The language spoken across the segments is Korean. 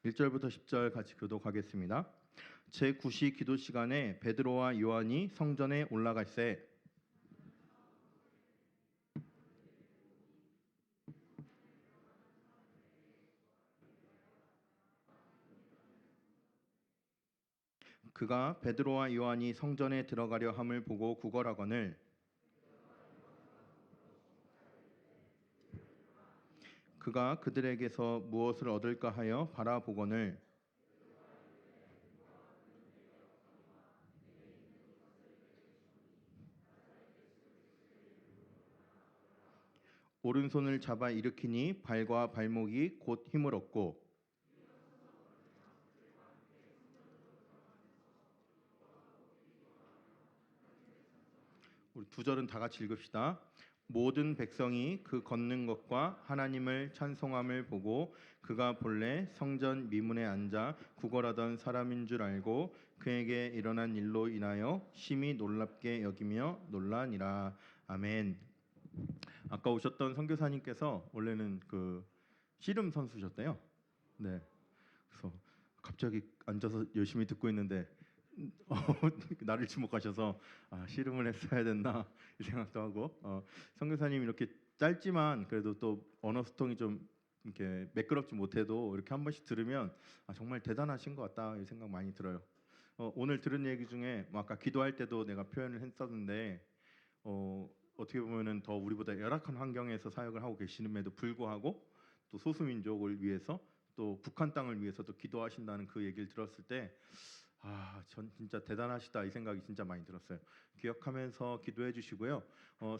1절부터 10절 같이 교독하겠습니다. 제9시 기도 시간에 베드로와 요한이 성전에 올라갈새 그가 베드로와 요한이 성전에 들어가려 함을 보고 구걸하거늘 그가 그들에게서 무엇을 얻을까 하여 바라보거늘 오른손을 잡아 일으키니 발과 발목이 곧 힘을 얻고 우리 두 절은 다 같이 읽읍시다. 모든 백성이 그 걷는 것과 하나님을 찬송함을 보고 그가 본래 성전 미문에 앉아 구걸하던 사람인 줄 알고 그에게 일어난 일로 인하여 심히 놀랍게 여기며 놀라니라. 아멘. 아까 오셨던 선교사님께서 원래는 그 씨름 선수셨대요. 네. 그래서 갑자기 앉아서 열심히 듣고 있는데 나를 지목하셔서 씨름을 했어야 됐나 이 생각도 하고 선교사님 이렇게 짧지만 그래도 또 언어 소통이 좀 이렇게 매끄럽지 못해도 이렇게 한 번씩 들으면 정말 대단하신 것 같다 이 생각 많이 들어요. 오늘 들은 얘기 중에 뭐 아까 기도할 때도 내가 표현을 했었는데 어떻게 보면은 더 우리보다 열악한 환경에서 사역을 하고 계시는데도 불구하고 또 소수민족을 위해서 또 북한 땅을 위해서도 기도하신다는 그 얘기를 들었을 때 전 진짜 대단하시다 이 생각이 진짜 많이 들었어요. 기억하면서 기도해 주시고요.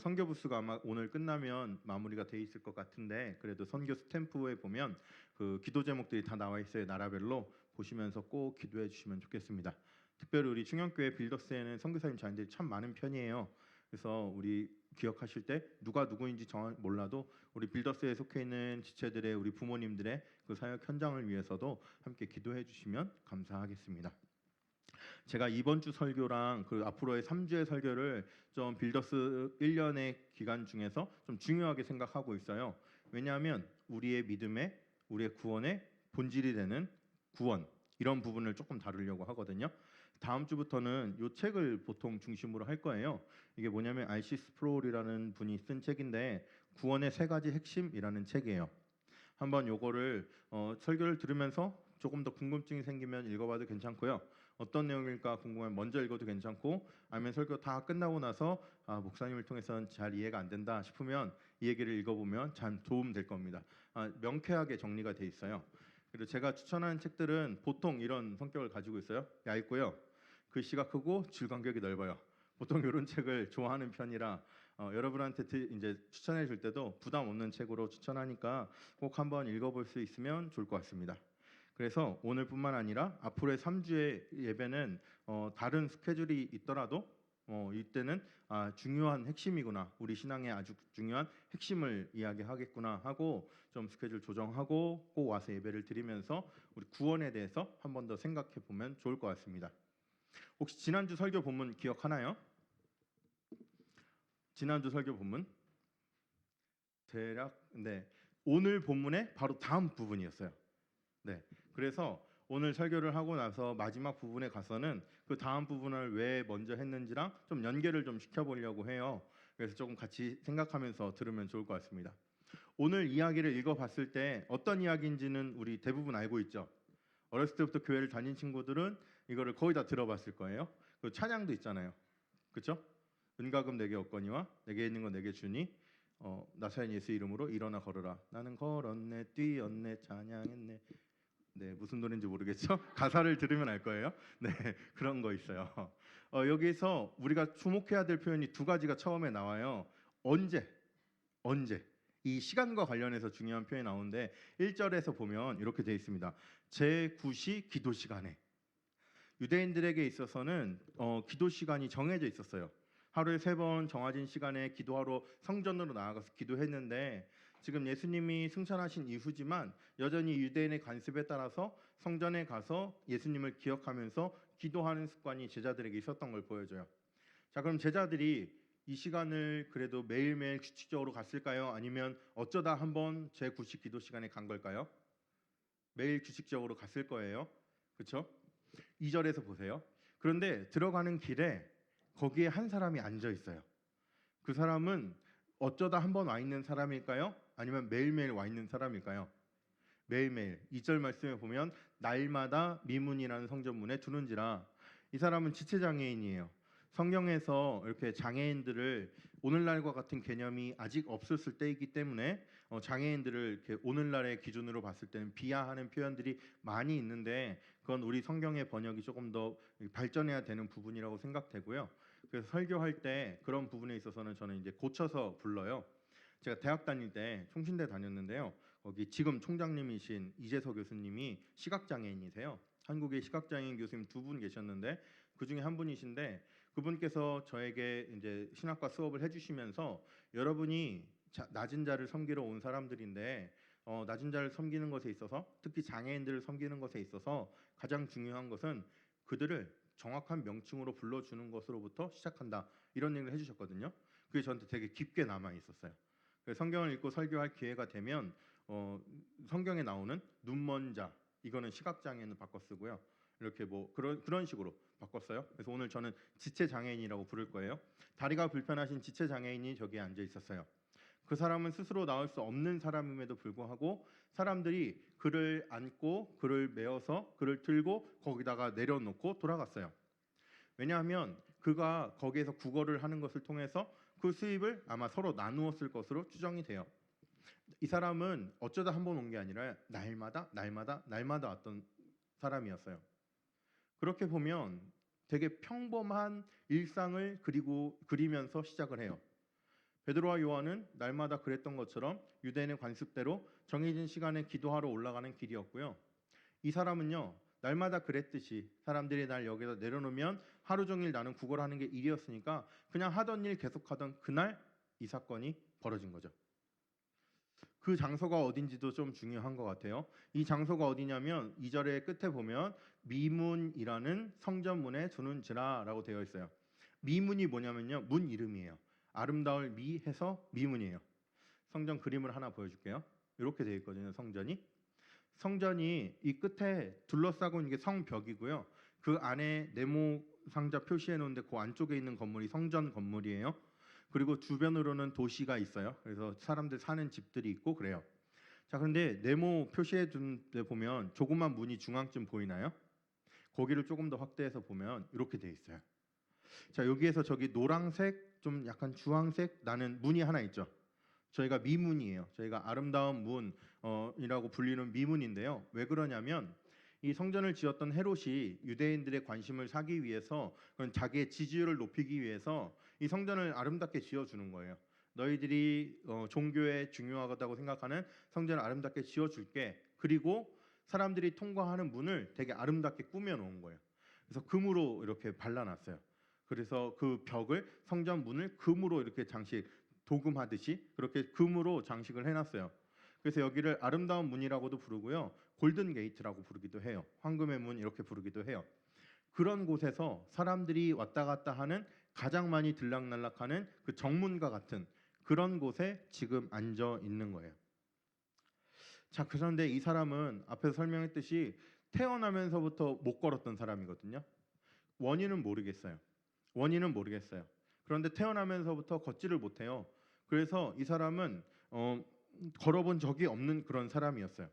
선교 부스가 아마 오늘 끝나면 마무리가 돼 있을 것 같은데 그래도 선교 스탬프에 보면 그 기도 제목들이 다 나와 있어요. 나라별로 보시면서 꼭 기도해 주시면 좋겠습니다. 특별히 우리 충영교회 빌더스에는 선교사님 자녀들이 참 많은 편이에요. 그래서 우리 기억하실 때 누가 누구인지 정확히 몰라도 우리 빌더스에 속해 있는 지체들의 우리 부모님들의 그 사역 현장을 위해서도 함께 기도해 주시면 감사하겠습니다. 제가 이번 주 설교랑 그 앞으로의 3주의 설교를 좀 빌더스 1년의 기간 중에서 좀 중요하게 생각하고 있어요. 왜냐하면 우리의 믿음에 우리의 구원의 본질이 되는 구원 이런 부분을 조금 다루려고 하거든요. 다음 주부터는 이 책을 보통 중심으로 할 거예요. 이게 뭐냐면 R.C. 스프롤이라는 분이 쓴 책인데 구원의 세 가지 핵심이라는 책이에요. 한번 요거를 설교를 들으면서 조금 더 궁금증이 생기면 읽어봐도 괜찮고요. 어떤 내용일까 궁금하면 먼저 읽어도 괜찮고 아니면 설교 다 끝나고 나서 목사님을 통해서는 잘 이해가 안 된다 싶으면 이 얘기를 읽어보면 참 도움 될 겁니다. 명쾌하게 정리가 돼 있어요. 그리고 제가 추천하는 책들은 보통 이런 성격을 가지고 있어요. 얇고요. 글씨가 크고 줄 간격이 넓어요. 보통 이런 책을 좋아하는 편이라 여러분한테 이제 추천해 줄 때도 부담 없는 책으로 추천하니까 꼭 한번 읽어볼 수 있으면 좋을 것 같습니다. 그래서 오늘뿐만 아니라 앞으로의 3주의 예배는 다른 스케줄이 있더라도 이때는 중요한 핵심이구나 우리 신앙의 아주 중요한 핵심을 이야기하겠구나 하고 좀 스케줄 조정하고 꼭 와서 예배를 드리면서 우리 구원에 대해서 한 번 더 생각해 보면 좋을 것 같습니다. 혹시 지난주 설교 본문 기억하나요? 지난주 설교 본문 대략 오늘 본문의 바로 다음 부분이었어요. 그래서 오늘 설교를 하고 나서 마지막 부분에 가서는 그 다음 부분을 왜 먼저 했는지랑 좀 연결을 좀 시켜보려고 해요. 그래서 조금 같이 생각하면서 들으면 좋을 것 같습니다. 오늘 이야기를 읽어봤을 때 어떤 이야기인지는 우리 대부분 알고 있죠. 어렸을 때부터 교회를 다닌 친구들은 이거를 거의 다 들어봤을 거예요. 그 찬양도 있잖아요. 그렇죠? 은가금 내게 얻거니와 내게 있는 거 내게 주니 나사렛 예수 이름으로 일어나 걸어라. 나는 걸었네 뛰었네 찬양했네. 무슨 노래인지 모르겠죠? 가사를 들으면 알 거예요. 그런 거 있어요. 여기서 우리가 주목해야 될 표현이 두 가지가 처음에 나와요. 언제 이 시간과 관련해서 중요한 표현이 나오는데 1절에서 보면 이렇게 되어 있습니다. 제9시 기도 시간에 유대인들에게 있어서는 기도 시간이 정해져 있었어요. 하루에 3번 정해진 시간에 기도하러 성전으로 나아가서 기도했는데 지금 예수님이 승천하신 이후지만 여전히 유대인의 관습에 따라서 성전에 가서 예수님을 기억하면서 기도하는 습관이 제자들에게 있었던 걸 보여줘요. 자, 그럼 제자들이 이 시간을 그래도 매일매일 규칙적으로 갔을까요? 아니면 어쩌다 한번 제9시 기도 시간에 간 걸까요? 매일 규칙적으로 갔을 거예요. 그렇죠? 2절에서 보세요. 그런데 들어가는 길에 거기에 한 사람이 앉아 있어요. 그 사람은 어쩌다 한 번 와 있는 사람일까요? 아니면 매일매일 와 있는 사람일까요? 매일매일. 2절 말씀에 보면 날마다 미문이라는 성전문에 두는지라. 이 사람은 지체장애인이에요. 성경에서 이렇게 장애인들을 오늘날과 같은 개념이 아직 없었을 때이기 때문에 장애인들을 이렇게 오늘날의 기준으로 봤을 때는 비하하는 표현들이 많이 있는데 그건 우리 성경의 번역이 조금 더 발전해야 되는 부분이라고 생각되고요. 그래서 설교할 때 그런 부분에 있어서는 저는 이제 고쳐서 불러요. 제가 대학 다닐 때 총신대 다녔는데요. 거기 지금 총장님이신 이재석 교수님이 시각장애인이세요. 한국에 시각장애인 교수님 2분 계셨는데 그 중에 한 분이신데 그분께서 저에게 이제 신학과 수업을 해주시면서 여러분이 낮은 자를 섬기러 온 사람들인데 낮은 자를 섬기는 것에 있어서 특히 장애인들을 섬기는 것에 있어서 가장 중요한 것은 그들을 정확한 명칭으로 불러주는 것으로부터 시작한다 이런 얘기를 해주셨거든요. 그게 저한테 되게 깊게 남아 있었어요. 성경을 읽고 설교할 기회가 되면 성경에 나오는 눈먼 자 이거는 시각장애인을 바꿔 쓰고요. 이렇게 뭐 그런 식으로 바꿨어요. 그래서 오늘 저는 지체 장애인이라고 부를 거예요. 다리가 불편하신 지체 장애인이 저기에 앉아 있었어요. 그 사람은 스스로 나올 수 없는 사람임에도 불구하고 사람들이 그를 안고 그를 메어서 그를 들고 거기다가 내려놓고 돌아갔어요. 왜냐하면 그가 거기에서 구걸을 하는 것을 통해서 그 수입을 아마 서로 나누었을 것으로 추정이 돼요. 이 사람은 어쩌다 한 번 온 게 아니라 날마다 왔던 사람이었어요. 그렇게 보면 되게 평범한 일상을 그리면서 시작을 해요. 베드로와 요한은 날마다 그랬던 것처럼 유대인의 관습대로 정해진 시간에 기도하러 올라가는 길이었고요. 이 사람은요. 날마다 그랬듯이 사람들이 날 여기서 내려놓으면 하루 종일 나는 구걸하는 게 일이었으니까 그냥 하던 일 계속하던 그날 이 사건이 벌어진 거죠. 그 장소가 어딘지도 좀 중요한 것 같아요. 이 장소가 어디냐면 2절의 끝에 보면 미문이라는 성전문에 두는지라라고 되어 있어요. 미문이 뭐냐면요. 문 이름이에요. 아름다울 미 해서 미문이에요. 성전 그림을 하나 보여줄게요. 이렇게 되어 있거든요. 성전이 이 끝에 둘러싸고 있는 게 성벽이고요. 그 안에 네모 상자 표시해 놓은데 그 안쪽에 있는 건물이 성전 건물이에요. 그리고 주변으로는 도시가 있어요. 그래서 사람들 사는 집들이 있고 그래요. 자, 그런데 네모 표시해 둔 데 보면 조그만 문이 중앙쯤 보이나요? 거기를 조금 더 확대해서 보면 이렇게 돼 있어요. 자, 여기에서 저기 노란색 좀 약간 주황색 나는 문이 하나 있죠. 저희가 미문이에요. 저희가 아름다운 문이라고 불리는 미문인데요. 왜 그러냐면 이 성전을 지었던 헤롯이 유대인들의 관심을 사기 위해서 그건 자기의 지지율을 높이기 위해서 이 성전을 아름답게 지어주는 거예요. 너희들이 종교에 중요하다고 생각하는 성전을 아름답게 지어줄게. 그리고 사람들이 통과하는 문을 되게 아름답게 꾸며놓은 거예요. 그래서 금으로 이렇게 발라놨어요. 그래서 그 벽을 성전 문을 금으로 이렇게 도금하듯이 그렇게 금으로 장식을 해놨어요. 그래서 여기를 아름다운 문이라고도 부르고요. 골든 게이트라고 부르기도 해요. 황금의 문 이렇게 부르기도 해요. 그런 곳에서 사람들이 왔다 갔다 하는 가장 많이 들락날락하는 그 정문과 같은 그런 곳에 지금 앉아 있는 거예요. 자, 그런데 이 사람은 앞에서 설명했듯이 태어나면서부터 못 걸었던 사람이거든요. 원인은 모르겠어요. 그런데 태어나면서부터 걷지를 못해요. 그래서 이 사람은 걸어본 적이 없는 그런 사람이었어요.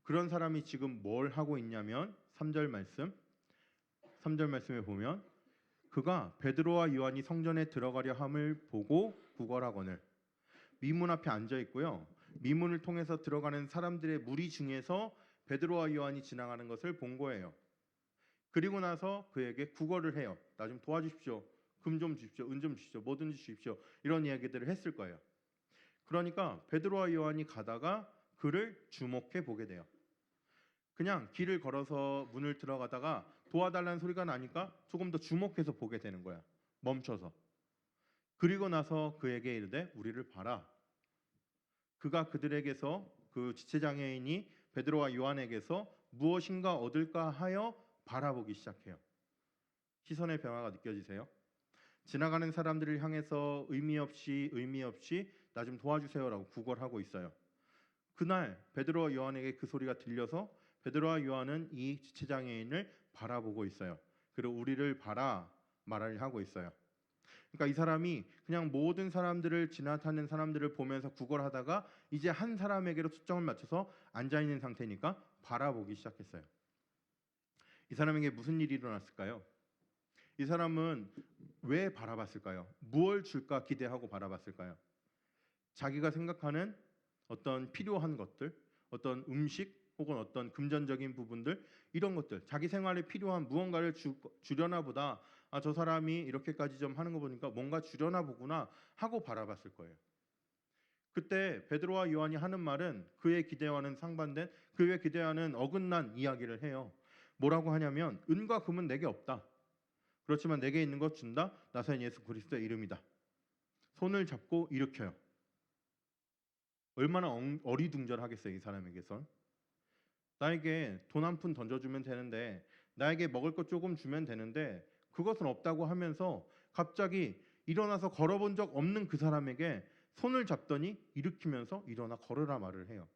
그런 사람이 지금 뭘 하고 있냐면 3절 말씀에 보면 그가 베드로와 요한이 성전에 들어가려 함을 보고 구걸하거늘 미문 앞에 앉아 있고요. 미문을 통해서 들어가는 사람들의 무리 중에서 베드로와 요한이 지나가는 것을 본 거예요. 그리고 나서 그에게 구걸을 해요. 나 좀 도와주십시오. 금 좀 주십시오. 은 좀 주십시오. 뭐든지 주십시오. 이런 이야기들을 했을 거예요. 그러니까 베드로와 요한이 가다가 그를 주목해 보게 돼요. 그냥 길을 걸어서 문을 들어가다가 도와달라는 소리가 나니까 조금 더 주목해서 보게 되는 거야. 멈춰서. 그리고 나서 그에게 이르되 우리를 봐라. 그가 그들에게서 그 지체장애인이 베드로와 요한에게서 무엇인가 얻을까 하여 바라보기 시작해요. 시선의 변화가 느껴지세요? 지나가는 사람들을 향해서 의미 없이 나 좀 도와주세요라고 구걸하고 있어요. 그날 베드로와 요한에게 그 소리가 들려서 베드로와 요한은 이 지체장애인을 바라보고 있어요. 그리고 우리를 봐라 말을 하고 있어요. 그러니까 이 사람이 그냥 모든 사람들을 지나타는 사람들을 보면서 구걸하다가 이제 한 사람에게로 초점을 맞춰서 앉아 있는 상태니까 바라보기 시작했어요. 이 사람에게 무슨 일이 일어났을까요? 이 사람은 왜 바라봤을까요? 무엇을 줄까 기대하고 바라봤을까요? 자기가 생각하는 어떤 필요한 것들, 어떤 음식 혹은 어떤 금전적인 부분들, 이런 것들, 자기 생활에 필요한 무언가를 주려나 보다. 아, 저 사람이 이렇게까지 좀 하는 거 보니까 뭔가 주려나 보구나 하고 바라봤을 거예요. 그때 베드로와 요한이 하는 말은 그의 기대와는 상반된, 그의 기대와는 어긋난 이야기를 해요. 뭐라고 하냐면 은과 금은 내게 없다. 그렇지만 내게 있는 것 준다. 나사렛 예수 그리스도의 이름이다. 손을 잡고 일으켜요. 얼마나 어리둥절하겠어요, 이 사람에게선. 나에게 돈 한 푼 던져주면 되는데, 나에게 먹을 것 조금 주면 되는데, 그것은 없다고 하면서 갑자기 일어나서 걸어본 적 없는 그 사람에게 손을 잡더니 일으키면서 일어나 걸으라 말을 해요.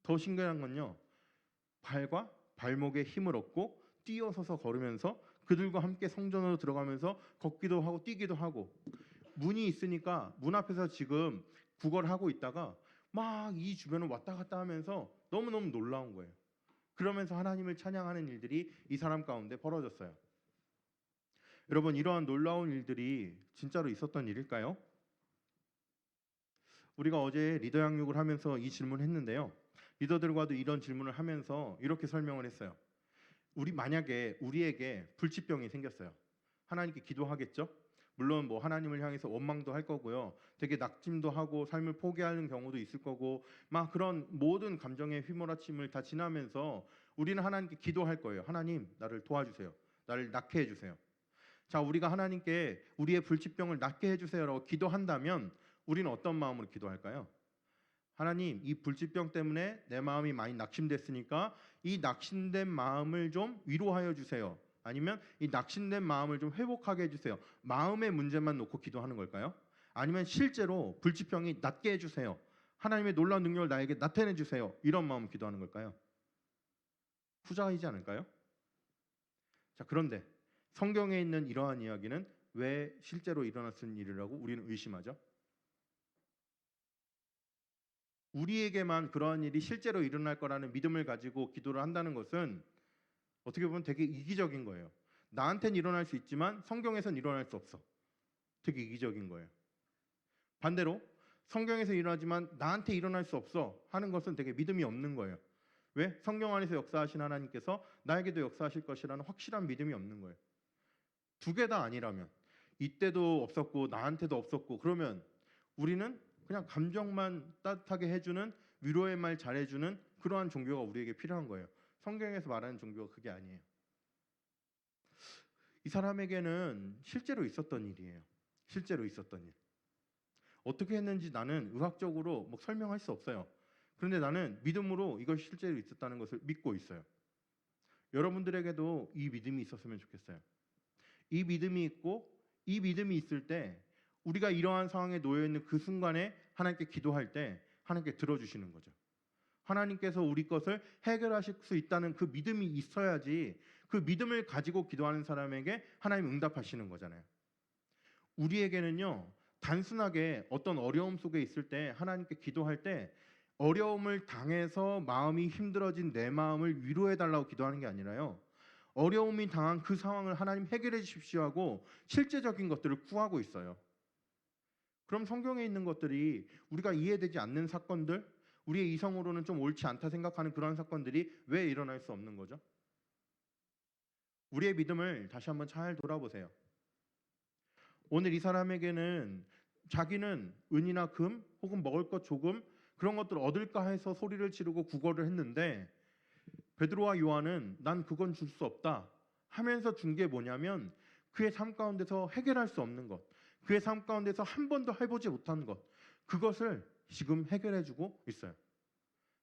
더 신기한 건요, 발과 발목에 힘을 얻고 뛰어서서 걸으면서 그들과 함께 성전으로 들어가면서 걷기도 하고 뛰기도 하고, 문이 있으니까 문 앞에서 지금 구걸하고 있다가 막 이 주변을 왔다 갔다 하면서 너무너무 놀라운 거예요. 그러면서 하나님을 찬양하는 일들이 이 사람 가운데 벌어졌어요. 여러분, 이러한 놀라운 일들이 진짜로 있었던 일일까요? 우리가 어제 리더 양육을 하면서 이 질문을 했는데요. 리더들과도 이런 질문을 하면서 이렇게 설명을 했어요. 만약에 우리에게 불치병이 생겼어요. 하나님께 기도하겠죠? 물론 뭐 하나님을 향해서 원망도 할 거고요. 되게 낙심도 하고 삶을 포기하는 경우도 있을 거고, 막 그런 모든 감정의 휘몰아침을 다 지나면서 우리는 하나님께 기도할 거예요. 하나님, 나를 도와주세요. 나를 낫게 해주세요. 자, 우리가 하나님께 우리의 불치병을 낫게 해주세요라고 기도한다면 우리는 어떤 마음으로 기도할까요? 하나님, 이 불치병 때문에 내 마음이 많이 낙심됐으니까 이 낙심된 마음을 좀 위로하여 주세요. 아니면 이 낙심된 마음을 좀 회복하게 해주세요. 마음의 문제만 놓고 기도하는 걸까요? 아니면 실제로 불치병이 낫게 해주세요. 하나님의 놀라운 능력을 나에게 나타내 주세요. 이런 마음 기도하는 걸까요? 후자이지 않을까요? 자, 그런데 성경에 있는 이러한 이야기는 왜 실제로 일어났을 일이라고 우리는 의심하죠? 우리에게만 그러한 일이 실제로 일어날 거라는 믿음을 가지고 기도를 한다는 것은 어떻게 보면 되게 이기적인 거예요. 나한테는 일어날 수 있지만 성경에선 일어날 수 없어. 되게 이기적인 거예요. 반대로 성경에서 일어나지만 나한테 일어날 수 없어 하는 것은 되게 믿음이 없는 거예요. 왜? 성경 안에서 역사하신 하나님께서 나에게도 역사하실 것이라는 확실한 믿음이 없는 거예요. 두 개 다 아니라면, 이때도 없었고 나한테도 없었고, 그러면 우리는 그냥 감정만 따뜻하게 해주는, 위로의 말 잘해주는 그러한 종교가 우리에게 필요한 거예요. 성경에서 말하는 종교가 그게 아니에요. 이 사람에게는 실제로 있었던 일이에요. 실제로 있었던 일. 어떻게 했는지 나는 의학적으로 뭐 설명할 수 없어요. 그런데 나는 믿음으로 이것이 실제로 있었다는 것을 믿고 있어요. 여러분들에게도 이 믿음이 있었으면 좋겠어요. 이 믿음이 있고, 이 믿음이 있을 때 우리가 이러한 상황에 놓여 있는 그 순간에 하나님께 기도할 때 하나님께 들어주시는 거죠. 하나님께서 우리 것을 해결하실 수 있다는 그 믿음이 있어야지, 그 믿음을 가지고 기도하는 사람에게 하나님 응답하시는 거잖아요. 우리에게는요, 단순하게 어떤 어려움 속에 있을 때 하나님께 기도할 때 어려움을 당해서 마음이 힘들어진 내 마음을 위로해 달라고 기도하는 게 아니라요, 어려움이 당한 그 상황을 하나님 해결해 주십시오 하고 실제적인 것들을 구하고 있어요. 그럼 성경에 있는 것들이 우리가 이해되지 않는 사건들, 우리의 이성으로는 좀 옳지 않다 생각하는 그런 사건들이 왜 일어날 수 없는 거죠? 우리의 믿음을 다시 한번 잘 돌아보세요. 오늘 이 사람에게는 자기는 은이나 금 혹은 먹을 것 조금 그런 것들을 얻을까 해서 소리를 지르고 구걸을 했는데, 베드로와 요한은 난 그건 줄 수 없다 하면서 준 게 뭐냐면 그의 삶 가운데서 해결할 수 없는 것, 그의 삶 가운데서 한 번도 해보지 못한 것, 그것을 지금 해결해주고 있어요.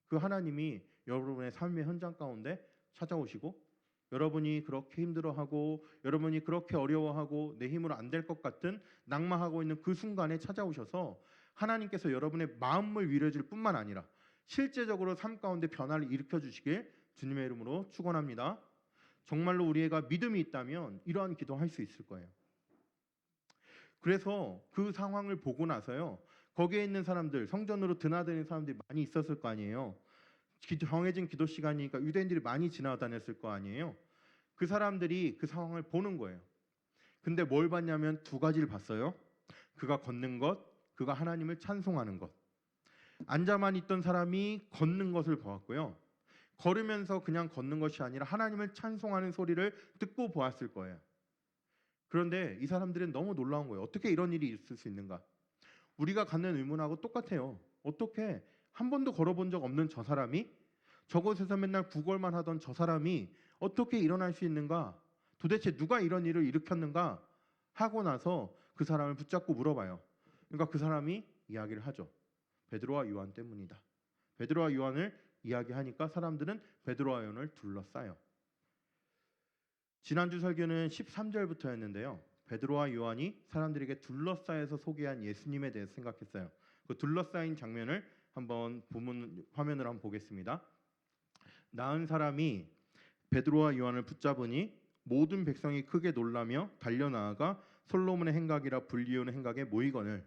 그 하나님이 여러분의 삶의 현장 가운데 찾아오시고, 여러분이 그렇게 힘들어하고 여러분이 그렇게 어려워하고 내 힘으로 안 될 것 같은 낙마하고 있는 그 순간에 찾아오셔서 하나님께서 여러분의 마음을 위로해 줄 뿐만 아니라 실제적으로 삶 가운데 변화를 일으켜 주시길 주님의 이름으로 축원합니다. 정말로 우리가 믿음이 있다면 이러한 기도할 수 있을 거예요. 그래서 그 상황을 보고 나서요, 거기에 있는 사람들, 성전으로 드나드는 사람들이 많이 있었을 거 아니에요. 정해진 기도 시간이니까 유대인들이 많이 지나다녔을 거 아니에요. 그 사람들이 그 상황을 보는 거예요. 근데 뭘 봤냐면 두 가지를 봤어요. 그가 걷는 것, 그가 하나님을 찬송하는 것. 앉아만 있던 사람이 걷는 것을 보았고요. 걸으면서 그냥 걷는 것이 아니라 하나님을 찬송하는 소리를 듣고 보았을 거예요. 그런데 이 사람들은 너무 놀라운 거예요. 어떻게 이런 일이 있을 수 있는가? 우리가 갖는 의문하고 똑같아요. 어떻게 한 번도 걸어본 적 없는 저 사람이, 저곳에서 맨날 구걸만 하던 저 사람이 어떻게 일어날 수 있는가? 도대체 누가 이런 일을 일으켰는가? 하고 나서 그 사람을 붙잡고 물어봐요. 그러니까 그 사람이 이야기를 하죠. 베드로와 요한 때문이다. 베드로와 요한을 이야기하니까 사람들은 베드로와 요한을 둘러싸요. 지난주 설교는 13절부터였는데요. 베드로와 요한이 사람들에게 둘러싸여서 소개한 예수님에 대해서 생각했어요. 그 둘러싸인 장면을 한번 화면으로 한번 보겠습니다. 나은 사람이 베드로와 요한을 붙잡으니 모든 백성이 크게 놀라며 달려나아가 솔로몬의 행각이라 불리우는 행각에 모이거늘.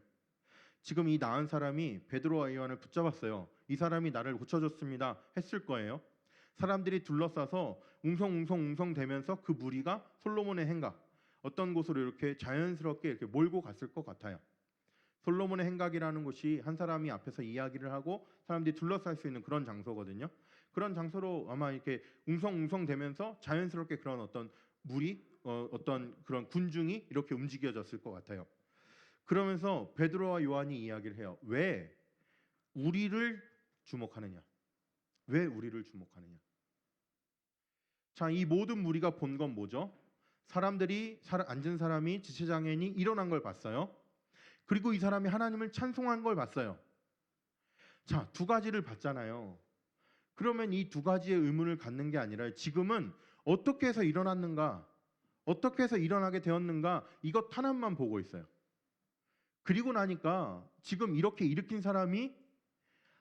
지금 이 나은 사람이 베드로와 요한을 붙잡았어요. 이 사람이 나를 고쳐줬습니다 했을 거예요. 사람들이 둘러싸서 웅성웅성 대면서 그 무리가 솔로몬의 행각, 어떤 곳으로 이렇게 자연스럽게 이렇게 몰고 갔을 것 같아요. 솔로몬의 행각이라는 곳이 한 사람이 앞에서 이야기를 하고 사람들이 둘러쌀 수 있는 그런 장소거든요. 그런 장소로 아마 이렇게 웅성웅성 대면서 자연스럽게 그런 어떤 무리, 어떤 그런 군중이 이렇게 움직여졌을 것 같아요. 그러면서 베드로와 요한이 이야기를 해요. 왜 우리를 주목하느냐? 왜 우리를 주목하느냐? 자, 이 모든 무리가 본 건 뭐죠? 사람들이 앉은 사람이 지체장애인이 일어난 걸 봤어요. 그리고 이 사람이 하나님을 찬송한 걸 봤어요. 자, 두 가지를 봤잖아요. 그러면 이 두 가지의 의문을 갖는 게 아니라 지금은 어떻게 해서 일어났는가, 어떻게 해서 일어나게 되었는가, 이것 하나만 보고 있어요. 그리고 나니까 지금 이렇게 일으킨 사람이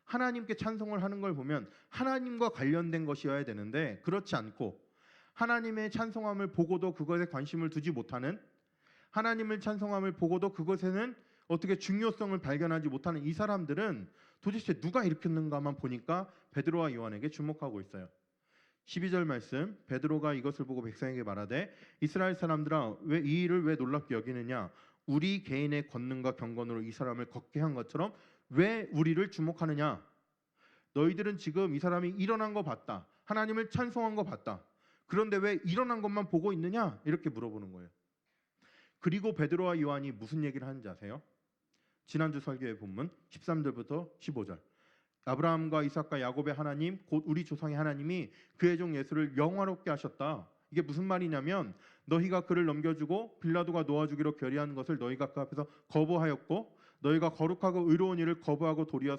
하나님께 찬송을 하는 걸 보면 하나님과 관련된 것이어야 되는데 그렇지 않고 하나님의 찬송함을 보고도 그것에 관심을 두지 못하는, 하나님을 찬송함을 보고도 그것에는 어떻게 중요성을 발견하지 못하는 이 사람들은 도대체 누가 일으켰는가만 보니까 베드로와 요한에게 주목하고 있어요. 12절 말씀, 베드로가 이것을 보고 백성에게 말하되 이스라엘 사람들아 왜 이 일을 왜 놀랍게 여기느냐? 우리 개인의 권능과 경건으로 이 사람을 걷게 한 것처럼 왜 우리를 주목하느냐? 너희들은 지금 이 사람이 일어난 거 봤다. 하나님을 찬송한 거 봤다. 그런데 왜 일어난 것만 보고 있느냐? 이렇게 물어보는 거예요. 그리고 베드로와 요한이 무슨 얘기를 하는지 아세요? 지난주 설교의 본문 13절부터 15절. 아브라함과 이삭과 야곱의 하나님 곧 우리 조상의 하나님이 그의 종 예수를 영화롭게 하셨다. 이게 무슨 말이냐면 너희가 그를 넘겨주고 빌라도가 놓아주기로 결의한 것을 너희가 그 앞에서 거부하였고 너희가 거룩하고 의로운 일을 거부하고 도리어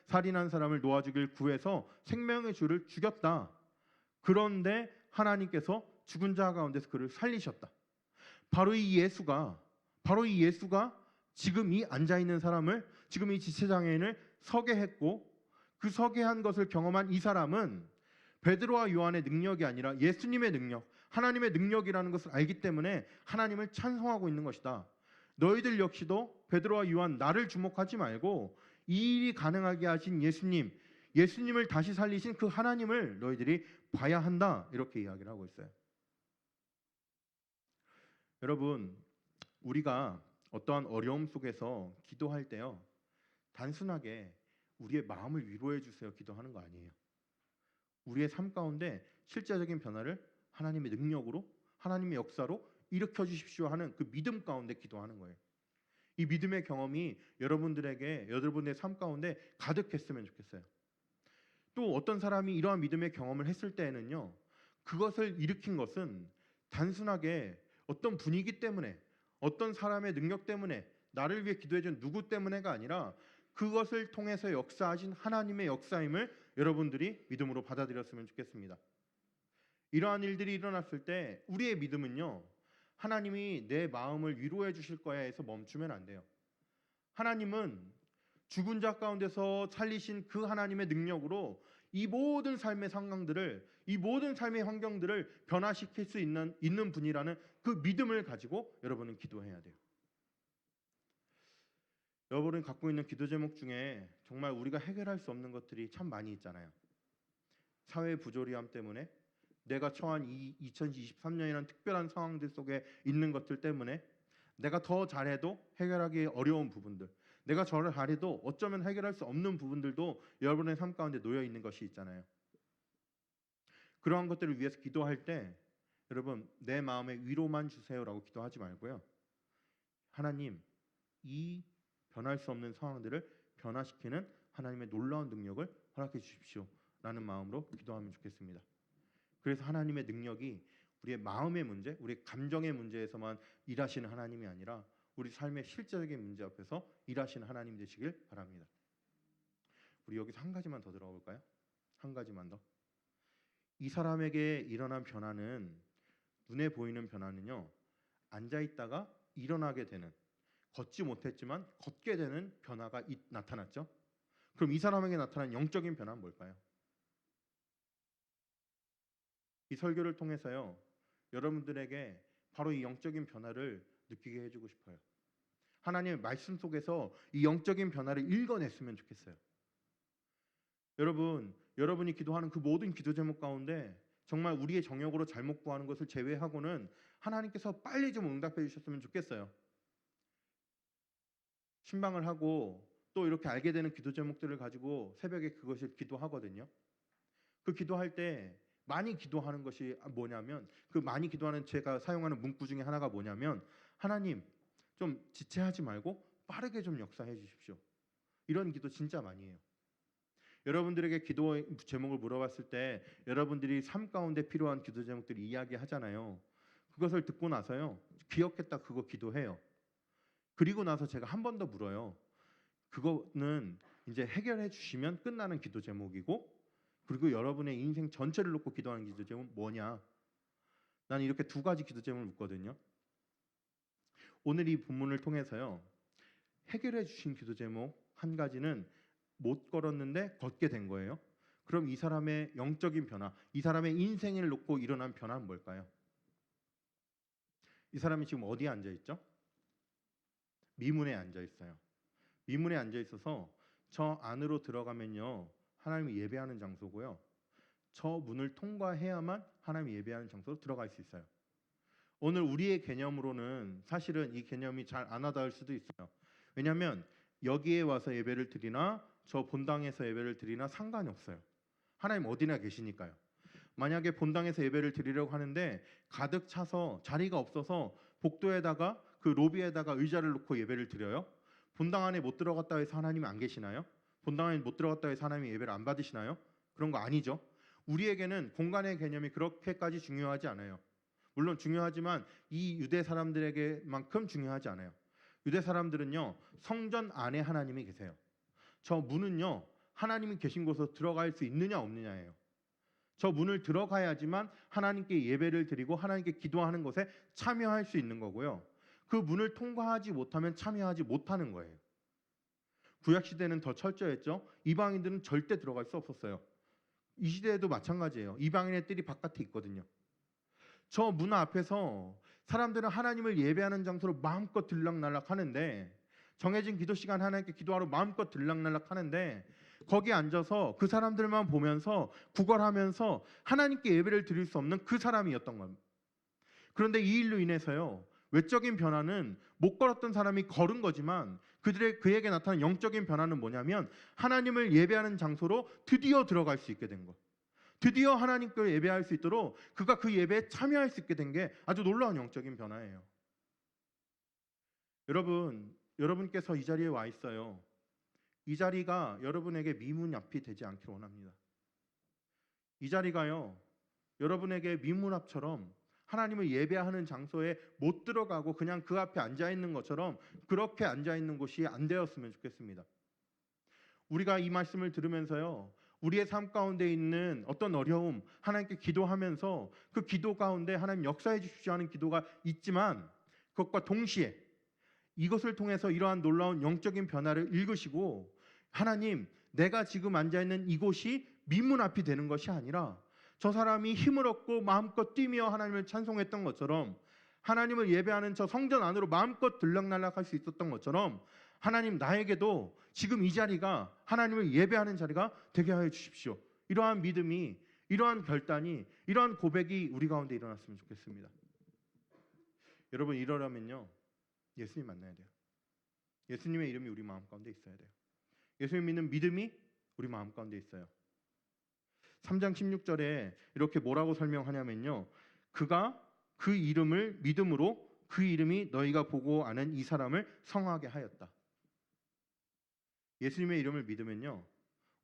살인한 사람을 놓아주길 구해서 생명의 주를 죽였다. 그런데 하나님께서 죽은 자 가운데서 그를 살리셨다. 바로 이 예수가 지금 이 앉아있는 사람을, 지금 이 지체장애인을 서게 했고 그 서게 한 것을 경험한 이 사람은 베드로와 요한의 능력이 아니라 예수님의 능력, 하나님의 능력이라는 것을 알기 때문에 하나님을 찬송하고 있는 것이다. 너희들 역시도 베드로와 요한 나를 주목하지 말고 이 일이 가능하게 하신 예수님을 다시 살리신 그 하나님을 너희들이 봐야 한다. 이렇게 이야기를 하고 있어요. 여러분, 우리가 어떠한 어려움 속에서 기도할 때요, 단순하게 우리의 마음을 위로해 주세요 기도하는 거 아니에요. 우리의 삶 가운데 실제적인 변화를 하나님의 능력으로, 하나님의 역사로 일으켜 주십시오 하는 그 믿음 가운데 기도하는 거예요. 이 믿음의 경험이 여러분의 삶 가운데 가득했으면 좋겠어요. 또 어떤 사람이 이러한 믿음의 경험을 했을 때에는요, 그것을 일으킨 것은 단순하게 어떤 분위기 때문에, 어떤 사람의 능력 때문에, 나를 위해 기도해준 누구 때문에가 아니라 그것을 통해서 역사하신 하나님의 역사임을 여러분들이 믿음으로 받아들였으면 좋겠습니다. 이러한 일들이 일어났을 때 우리의 믿음은요, 하나님이 내 마음을 위로해 주실 거야 해서 멈추면 안 돼요. 하나님은 죽은 자 가운데서 살리신 그 하나님의 능력으로 이 모든 삶의 상황들을, 이 모든 삶의 환경들을 변화시킬 수 있는 분이라는 그 믿음을 가지고 여러분은 기도해야 돼요. 여러분이 갖고 있는 기도 제목 중에 정말 우리가 해결할 수 없는 것들이 참 많이 있잖아요. 사회 부조리함 때문에, 내가 처한 이 2023년이라는 특별한 상황들 속에 있는 것들 때문에, 내가 더 잘해도 해결하기 어려운 부분들, 내가 저를 잘해도 어쩌면 해결할 수 없는 부분들도 여러분의 삶 가운데 놓여 있는 것이 있잖아요. 그러한 것들을 위해서 기도할 때 여러분, 내 마음에 위로만 주세요라고 기도하지 말고요, 하나님, 이 변할 수 없는 상황들을 변화시키는 하나님의 놀라운 능력을 허락해 주십시오 라는 마음으로 기도하면 좋겠습니다. 그래서 하나님의 능력이 우리의 마음의 문제, 우리의 감정의 문제에서만 일하시는 하나님이 아니라 우리 삶의 실제적인 문제 앞에서 일하시는 하나님 되시길 바랍니다. 우리 여기서 한 가지만 더 들어가 볼까요? 한 가지만 더. 이 사람에게 일어난 변화는, 눈에 보이는 변화는요, 앉아있다가 일어나게 되는, 걷지 못했지만 걷게 되는 변화가 나타났죠. 그럼 이 사람에게 나타난 영적인 변화는 뭘까요? 이 설교를 통해서요, 여러분들에게 바로 이 영적인 변화를 느끼게 해주고 싶어요. 하나님의 말씀 속에서 이 영적인 변화를 읽어냈으면 좋겠어요. 여러분이 기도하는 그 모든 기도 제목 가운데 정말 우리의 정욕으로 잘못 구하는 것을 제외하고는 하나님께서 빨리 좀 응답해 주셨으면 좋겠어요. 신방을 하고 또 이렇게 알게 되는 기도 제목들을 가지고 새벽에 그것을 기도하거든요. 그 기도할 때 많이 기도하는 것이 뭐냐면, 그 많이 기도하는 제가 사용하는 문구 중에 하나가 뭐냐면, 하나님 좀 지체하지 말고 빠르게 좀 역사해 주십시오. 이런 기도 진짜 많이 해요. 여러분들에게 기도 제목을 물어봤을 때 여러분들이 삶 가운데 필요한 기도 제목들을 이야기하잖아요. 그것을 듣고 나서요, 기억했다 그거 기도해요. 그리고 나서 제가 한 번 더 물어요. 그거는 이제 해결해 주시면 끝나는 기도 제목이고, 그리고 여러분의 인생 전체를 놓고 기도하는 기도 제목은 뭐냐? 나는 이렇게 두 가지 기도 제목을 묻거든요. 오늘 이 본문을 통해서요, 해결해 주신 기도 제목 한 가지는 못 걸었는데 걷게 된 거예요. 그럼 이 사람의 영적인 변화, 이 사람의 인생을 놓고 일어난 변화는 뭘까요? 이 사람이 지금 어디에 앉아 있죠? 미문에 앉아 있어요. 미문에 앉아 있어서 저 안으로 들어가면요, 하나님이 예배하는 장소고요, 저 문을 통과해야만 하나님이 예배하는 장소로 들어갈 수 있어요. 오늘 우리의 개념으로는 사실은 이 개념이 잘 안 와닿을 수도 있어요. 왜냐하면 여기에 와서 예배를 드리나 저 본당에서 예배를 드리나 상관이 없어요. 하나님 어디나 계시니까요. 만약에 본당에서 예배를 드리려고 하는데 가득 차서 자리가 없어서 복도에다가 그 로비에다가 의자를 놓고 예배를 드려요. 본당 안에 못 들어갔다 해서 하나님이 안 계시나요? 본당 안에 못 들어갔다 해서 하나님이 예배를 안 받으시나요? 그런 거 아니죠. 우리에게는 공간의 개념이 그렇게까지 중요하지 않아요. 물론 중요하지만 이 유대 사람들에게만큼 중요하지 않아요. 유대 사람들은요, 성전 안에 하나님이 계세요. 저 문은요, 하나님이 계신 곳으로 들어갈 수 있느냐 없느냐예요. 저 문을 들어가야지만 하나님께 예배를 드리고 하나님께 기도하는 것에 참여할 수 있는 거고요. 그 문을 통과하지 못하면 참여하지 못하는 거예요. 구약 시대는 더 철저했죠. 이방인들은 절대 들어갈 수 없었어요. 이 시대에도 마찬가지예요. 이방인의 뜰이 바깥에 있거든요. 저 문 앞에서 사람들은 하나님을 예배하는 장소로 마음껏 들락날락 하는데, 정해진 기도 시간 하나님께 기도하러 마음껏 들락날락 하는데, 거기 앉아서 그 사람들만 보면서 구걸하면서 하나님께 예배를 드릴 수 없는 그 사람이었던 겁니다. 그런데 이 일로 인해서요, 외적인 변화는 못 걸었던 사람이 걸은 거지만 그에게 나타난 영적인 변화는 뭐냐면, 하나님을 예배하는 장소로 드디어 들어갈 수 있게 된 것. 드디어 하나님께 예배할 수 있도록 그가 그 예배에 참여할 수 있게 된 게 아주 놀라운 영적인 변화예요. 여러분께서 이 자리에 와 있어요. 이 자리가 여러분에게 미문 앞이 되지 않기를 원합니다. 이 자리가요, 여러분에게 미문 앞처럼 하나님을 예배하는 장소에 못 들어가고 그냥 그 앞에 앉아 있는 것처럼 그렇게 앉아 있는 곳이 안 되었으면 좋겠습니다. 우리가 이 말씀을 들으면서요, 우리의 삶 가운데 있는 어떤 어려움, 하나님께 기도하면서 그 기도 가운데 하나님 역사해 주십시오 하는 기도가 있지만, 그것과 동시에 이것을 통해서 이러한 놀라운 영적인 변화를 읽으시고 하나님, 내가 지금 앉아 있는 이곳이 미문 앞이 되는 것이 아니라 저 사람이 힘을 얻고 마음껏 뛰며 하나님을 찬송했던 것처럼, 하나님을 예배하는 저 성전 안으로 마음껏 들락날락할 수 있었던 것처럼, 하나님, 나에게도 지금 이 자리가 하나님을 예배하는 자리가 되게 하여 주십시오. 이러한 믿음이, 이러한 결단이, 이러한 고백이 우리 가운데 일어났으면 좋겠습니다. 여러분, 이러려면요, 예수님 만나야 돼요. 예수님의 이름이 우리 마음 가운데 있어야 돼요. 예수님 믿는 믿음이 우리 마음 가운데 있어요. 3장 16절에 이렇게 뭐라고 설명하냐면요, 그가 그 이름을 믿음으로 그 이름이 너희가 보고 아는 이 사람을 성하게 하였다. 예수님의 이름을 믿으면요,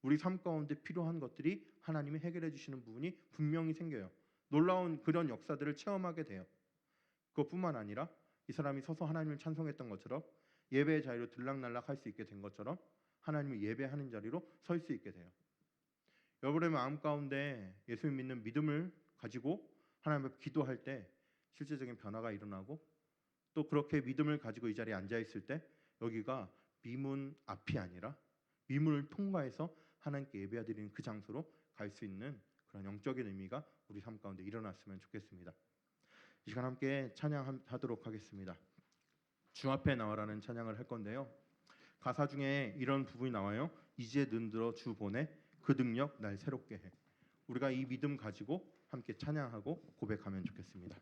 우리 삶 가운데 필요한 것들이 하나님이 해결해 주시는 부분이 분명히 생겨요. 놀라운 그런 역사들을 체험하게 돼요. 그것뿐만 아니라 이 사람이 서서 하나님을 찬송했던 것처럼, 예배의 자리로 들락날락할 수 있게 된 것처럼 하나님을 예배하는 자리로 설 수 있게 돼요. 여러분의 마음 가운데 예수님 믿는 믿음을 가지고 하나님 앞에 기도할 때 실제적인 변화가 일어나고, 또 그렇게 믿음을 가지고 이 자리에 앉아 있을 때 여기가 미문 앞이 아니라 미문을 통과해서 하나님께 예배드리는 그 장소로 갈 수 있는 그런 영적인 의미가 우리 삶 가운데 일어났으면 좋겠습니다. 이 시간 함께 찬양하도록 하겠습니다. 주 앞에 나와라는 찬양을 할 건데요, 가사 중에 이런 부분이 나와요. 이제 눈들어 주 보내 그 능력 날 새롭게 해. 우리가 이 믿음 가지고 함께 찬양하고 고백하면 좋겠습니다.